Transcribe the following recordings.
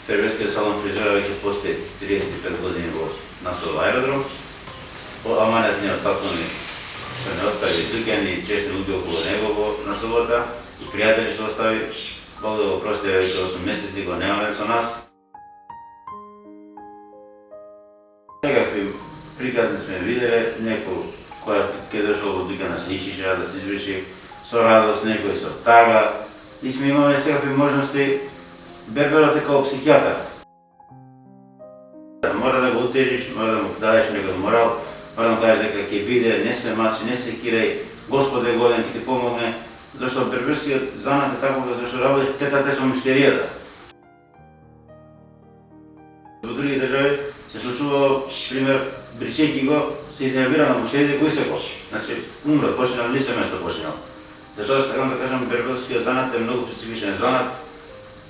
Берберскиот салон фризера веќе постои 35 години на село Аеродром. По аманет не татко ми што не остави дуќани и често луѓе околу него на селото и пријатели што остави. Бог да го прости, веќе 8 месеци го немаме со нас. Секакви приказни сме виделе, некој која ќе дошол во дуќана се ишиша да се изврши со радост, некој со тага. И сме имале секакви можности. Берберот е као психијатар. Мора да го утежиш, мора да му дадеш некој морал, мора да му кажеш дека ќе биде, не се мачи, не се кирај, Господ е годен, ќе ти помогне. Зашто берберскиот занат е тако зашто работи тета со миштеријата. Во други држави се случувало, пример, бричејќи го, се изнервира на муштерите кои се го. Значи, умрат, починал, лице место починал. Затоа сакам да кажам, берберскиот занат е многу специфичен занат,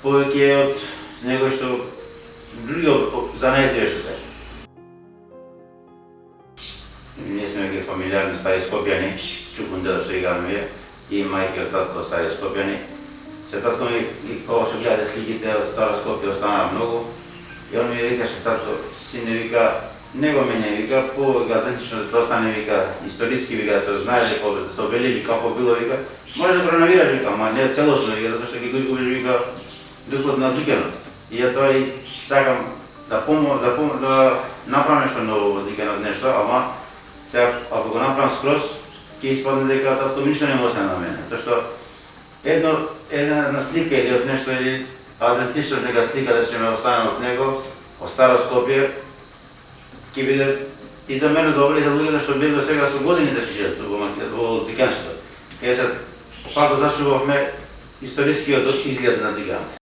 повеќе од него што други занатија што се. Ние сме ги фамилиарни стари скопјани, чукун дедо што игаме и мајки од татко стари скопјани. Се татко ми, кога што гледаде сликите од Стара Скопје, останаа многу. И он ми викаше, татко, сине, вика, не го мене, вика, повеќе аутентично да остане, вика, историски, вика, се знае дека да се обележи како било, вика, може да го ренавираш, вика, ама не целосно, вика, затоа што ги го изгубиш, вика, духот на дуќанот. И ја тоа и сакам да направам нешто ново во дуќанот нешто, ама сега ако го направам скроз, ќе испадне дека татко ништо не може на мене. Тоа што една слика или од нешто или аутентично нека слика да ќе ме остане од него, од Старо Скопје, ќе биде и за мене добро и за луѓето што бил до сега со години да шишат во дуќанството. Кај се пак го зачувавме историскиот изглед на дуќанот.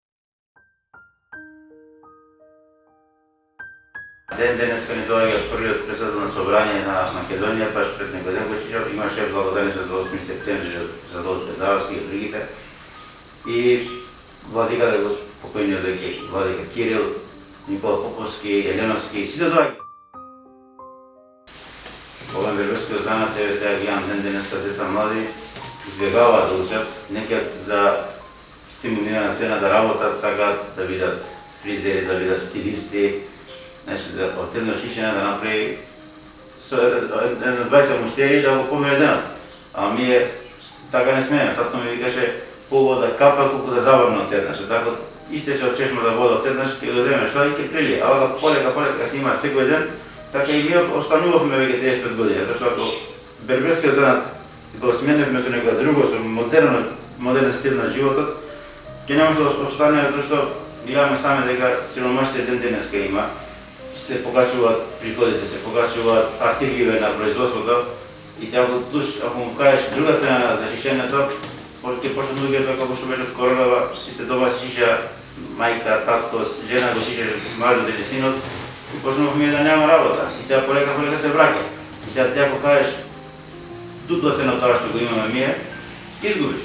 Денеска ни доаѓа првиот председател на собрание на Македонија, баш пред некој ден го шишав, имаше благодарница за 8 септември за Долче Даварски и другите. И владиката го покојниот дојде владика Кирил, Никола Поповски, Еленовски, сите доаѓа. Ова берберскиот занат е сега гледам денеска деца млади избегаваат да учат, некои за стимулирана цена да работат, сакаат да бидат фризери, да бидат стилисти, нешто да од едно шишење да направи со едно 20 муштери да го помире денот. А ние така не смееме, татко ми викаше повод да капа колку да заврне од еднаш. Така истече од чешмата вода од еднаш, ќе го земеш тоа и ќе прилие. А вака полека се има секој ден, така и ние останувавме веќе 35 години, зашто ако берберскиот занат го сменевме со некоја друго, со модерен стил на животот, ќе немаше да остане, затоа што гледаме сами дека сиромаштија ден денеска има. Се покачуваат приходите, се покачуваат артикливе на производството и тя го туш, ако му кажеш друга цена за шишењето, ќе почнат луѓето како што беше од коронава, сите дома се шиша, мајка, татко, жена го шиша мажот или синот и почнуваме да нема работа. И сега полека се враќа. И сега ти ако кажеш дупла цена тоа што го имаме ние, изгубиш.